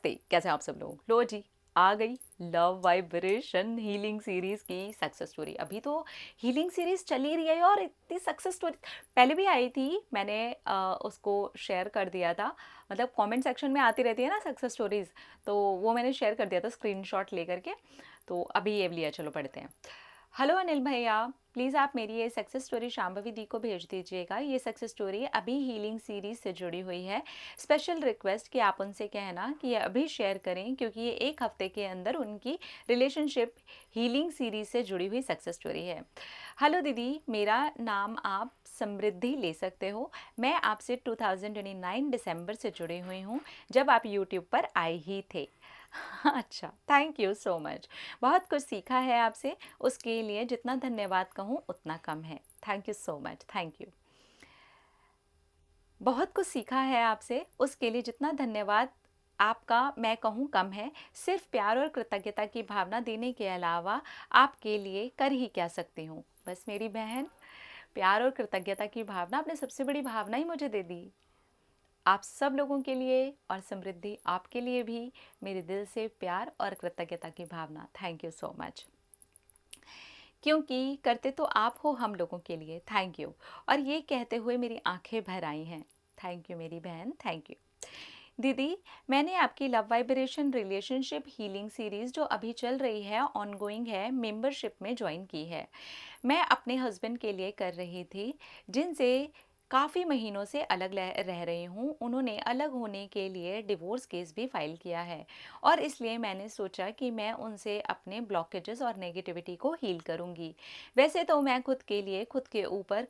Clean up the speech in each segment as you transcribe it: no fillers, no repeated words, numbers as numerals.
नमस्ते, कैसे हैं आप सब लोग? लो जी, आ गई लव वाइब्रेशन हीलिंग सीरीज की सक्सेस स्टोरी। अभी तो हीलिंग सीरीज चल ही रही है और इतनी सक्सेस स्टोरी पहले भी आई थी। मैंने उसको शेयर कर दिया था। मतलब कमेंट सेक्शन में आती रहती है ना सक्सेस स्टोरीज, तो वो मैंने शेयर कर दिया था स्क्रीनशॉट लेकर के। तो अभी ये लिया, चलो पढ़ते हैं। हेलो अनिल भैया, प्लीज़ आप मेरी ये सक्सेस स्टोरी शांभवी दी को भेज दीजिएगा। ये सक्सेस स्टोरी अभी हीलिंग सीरीज से जुड़ी हुई है। स्पेशल रिक्वेस्ट कि आप उनसे कहना कि ये अभी शेयर करें, क्योंकि ये एक हफ्ते के अंदर उनकी रिलेशनशिप हीलिंग सीरीज से जुड़ी हुई सक्सेस स्टोरी है। हेलो दीदी, मेरा नाम आप समृद्धि ले सकते हो। मैं आपसे 2029 दिसंबर से जुड़ी हुई हूँ, जब आप यूट्यूब पर आए ही थे। अच्छा, थैंक यू सो मच। बहुत कुछ सीखा है आपसे, उसके लिए जितना धन्यवाद कहूँ उतना कम है। Thank you so much, thank you. बहुत कुछ सीखा है आपसे, उसके लिए जितना धन्यवाद आपका मैं कहूँ कम है। सिर्फ प्यार और कृतज्ञता की भावना देने के अलावा आपके लिए कर ही क्या सकती हूँ। बस मेरी बहन, प्यार और कृतज्ञता की भावना, आपने सबसे बड़ी भावना ही मुझे दे दी। आप सब लोगों के लिए और समृद्धि आपके लिए भी मेरे दिल से प्यार और कृतज्ञता की भावना। थैंक यू सो मच, क्योंकि करते तो आप हो हम लोगों के लिए। Thank you. और ये कहते हुए मेरी आंखें भर आई हैं। थैंक यू मेरी बहन, थैंक यू। दीदी, मैंने आपकी love vibration relationship healing series जो अभी चल रही है, ऑनगोइंग है, मेंबरशिप में ज्वाइन की है। मैं अपने हस्बैंड के लिए कर रही थी, जिनसे काफ़ी महीनों से अलग रह रही हूँ। उन्होंने अलग होने के लिए डिवोर्स केस भी फाइल किया है, और इसलिए मैंने सोचा कि मैं उनसे अपने ब्लॉकेजेस और नेगेटिविटी को हील करूँगी। वैसे तो मैं खुद के लिए खुद के ऊपर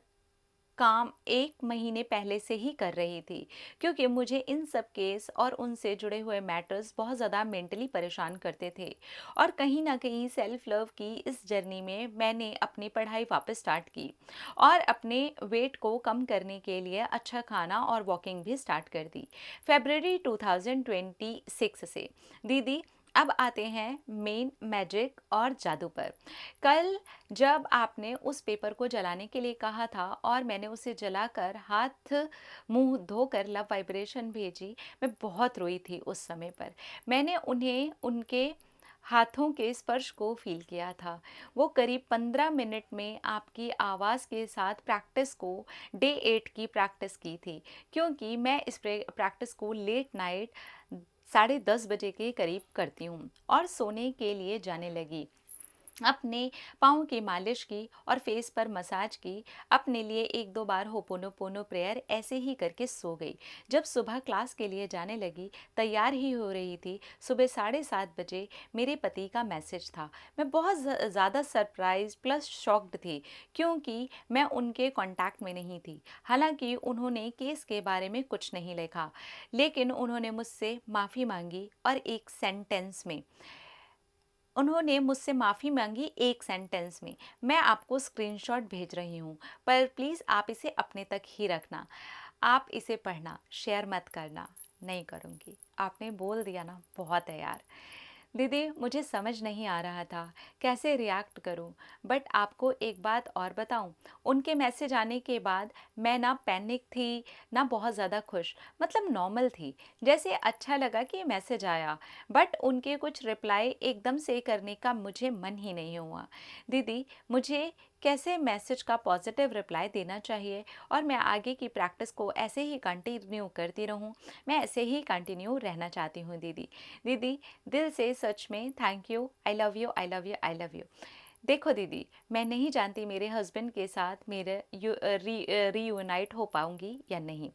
काम 1 महीने पहले से ही कर रही थी, क्योंकि मुझे इन सब केस और उनसे जुड़े हुए मैटर्स बहुत ज़्यादा मेंटली परेशान करते थे। और कहीं न कहीं सेल्फ लव की इस जर्नी में मैंने अपनी पढ़ाई वापस स्टार्ट की, और अपने वेट को कम करने के लिए अच्छा खाना और वॉकिंग भी स्टार्ट कर दी, फ़रवरी 2026 से। दीदी, अब आते हैं मेन मैजिक और जादू पर। कल जब आपने उस पेपर को जलाने के लिए कहा था और मैंने उसे जलाकर हाथ मुंह धोकर लव वाइब्रेशन भेजी, मैं बहुत रोई थी उस समय पर। मैंने उन्हें उनके हाथों के स्पर्श को फील किया था। वो करीब 15 मिनट में आपकी आवाज़ के साथ प्रैक्टिस को, डे 8 की प्रैक्टिस की थी, क्योंकि मैं इस प्रैक्टिस को लेट नाइट 10:30 बजे के करीब करती हूँ, और सोने के लिए जाने लगी। अपने पाँव की मालिश की और फेस पर मसाज की, अपने लिए 1-2 बार होपोनोपोनो प्रेयर ऐसे ही करके सो गई। जब सुबह क्लास के लिए जाने लगी, तैयार ही हो रही थी, सुबह 7:30 बजे मेरे पति का मैसेज था। मैं बहुत ज़्यादा सरप्राइज प्लस शॉक्ड थी, क्योंकि मैं उनके कांटेक्ट में नहीं थी। हालांकि उन्होंने केस के बारे में कुछ नहीं लिखा, लेकिन उन्होंने मुझसे माफ़ी मांगी, और एक सेंटेंस में उन्होंने मुझसे माफ़ी मांगी, एक सेंटेंस में। मैं आपको स्क्रीनशॉट भेज रही हूँ, पर प्लीज़ आप इसे अपने तक ही रखना। आप इसे पढ़ना, शेयर मत करना। नहीं करूँगी। आपने बोल दिया ना, बहुत है यार। दीदी, मुझे समझ नहीं आ रहा था कैसे रिएक्ट करूं, बट आपको एक बात और बताऊं, उनके मैसेज आने के बाद मैं ना पैनिक थी, ना बहुत ज़्यादा खुश, मतलब नॉर्मल थी। जैसे अच्छा लगा कि मैसेज आया, बट उनके कुछ रिप्लाई एकदम से करने का मुझे मन ही नहीं हुआ। दीदी, मुझे कैसे मैसेज का पॉजिटिव रिप्लाई देना चाहिए, और मैं आगे की प्रैक्टिस को ऐसे ही कंटिन्यू करती रहूं? मैं ऐसे ही कंटिन्यू रहना चाहती हूँ दीदी। दीदी, दिल से सच में thank you, I love you, I love you, I love you. देखो दीदी, मैं नहीं जानती मेरे हस्बैंड के साथ मेरे रीयूनाइट हो पाऊंगी या नहीं,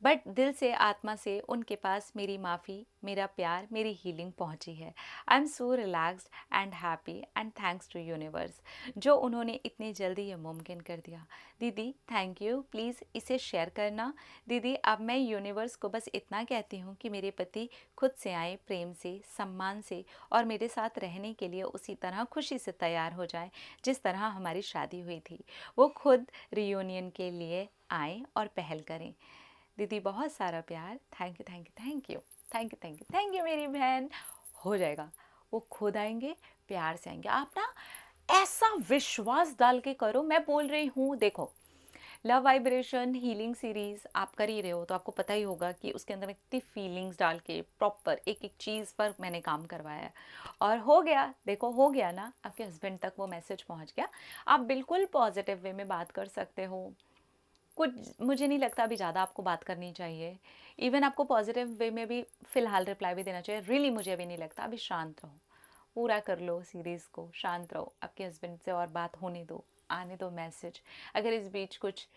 बट दिल से, आत्मा से उनके पास मेरी माफ़ी, मेरा प्यार, मेरी हीलिंग पहुंची है। I am so relaxed and happy, and thanks to universe, जो उन्होंने इतनी जल्दी ये मुमकिन कर दिया। दीदी, थैंक यू, प्लीज़ इसे शेयर करना। दीदी, अब मैं यूनिवर्स को बस इतना कहती हूँ कि मेरे पति खुद से आए, प्रेम से, सम्मान से, और मेरे साथ रहने के लिए उसी तरह खुशी से तैयार हो जाए जिस तरह हमारी शादी हुई थी। वो खुद रियूनियन के लिए आए और पहल करें। दीदी, बहुत सारा प्यार। Thank you, thank you, thank you, thank you, thank you, thank you मेरी बहन। हो जाएगा, वो खुद आएंगे, प्यार से आएंगे। आप ना ऐसा विश्वास डाल के करो, मैं बोल रही हूँ। देखो, लव वाइब्रेशन हीलिंग सीरीज़ आप कर ही रहे हो तो आपको पता ही होगा कि उसके अंदर मैं कितनी फीलिंग्स डाल के प्रॉपर एक एक चीज़ पर मैंने काम करवाया है और हो गया। देखो हो गया ना, आपके हस्बैंड तक वो मैसेज पहुंच गया। आप बिल्कुल पॉजिटिव वे में बात कर सकते हो। कुछ मुझे नहीं लगता अभी ज़्यादा आपको बात करनी चाहिए। इवन आपको पॉजिटिव वे में भी फ़िलहाल रिप्लाई भी देना चाहिए। रियली मुझे अभी नहीं लगता। अभी शांत रहो, पूरा कर लो सीरीज़ को, शांत रहो, आपके हस्बैंड से और बात होने दो, आने दो मैसेज। अगर इस बीच कुछ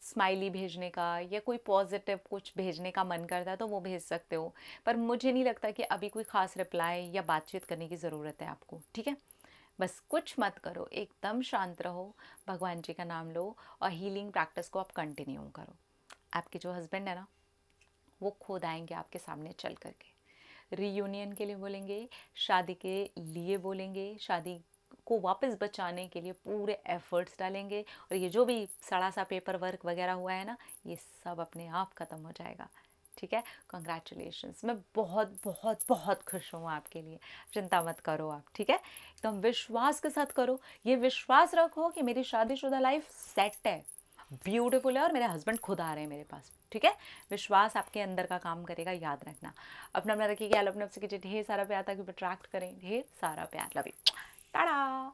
स्माइली भेजने का या कोई पॉजिटिव कुछ भेजने का मन करता है तो वो भेज सकते हो, पर मुझे नहीं लगता कि अभी कोई ख़ास रिप्लाई या बातचीत करने की ज़रूरत है आपको, ठीक है? बस कुछ मत करो, एकदम शांत रहो, भगवान जी का नाम लो और हीलिंग प्रैक्टिस को आप कंटिन्यू करो। आपके जो हस्बैंड है ना, वो खुद आएंगे आपके सामने चल करके, रीयूनियन के लिए बोलेंगे, शादी के लिए बोलेंगे, शादी को वापस बचाने के लिए पूरे एफर्ट्स डालेंगे और ये जो भी सड़ा सा पेपर वर्क वगैरह हुआ है ना, ये सब अपने आप ख़त्म हो जाएगा। ठीक है, कॉन्ग्रेचुलेशंस। मैं बहुत बहुत बहुत खुश हूँ आपके लिए। चिंता मत करो आप, ठीक है? एकदम विश्वास के साथ करो, ये विश्वास रखो कि मेरी शादीशुदा लाइफ सेट है, ब्यूटीफुल है और मेरे हस्बैंड खुद आ रहे हैं मेरे पास। ठीक है, विश्वास आपके अंदर का काम करेगा, याद रखना। अपना अपना रखिए ख्याल, अपने आपसे कीजिए ढेर सारा प्यार ताकि अट्रैक्ट करें ढेर सारा प्यार। Love you, Tata.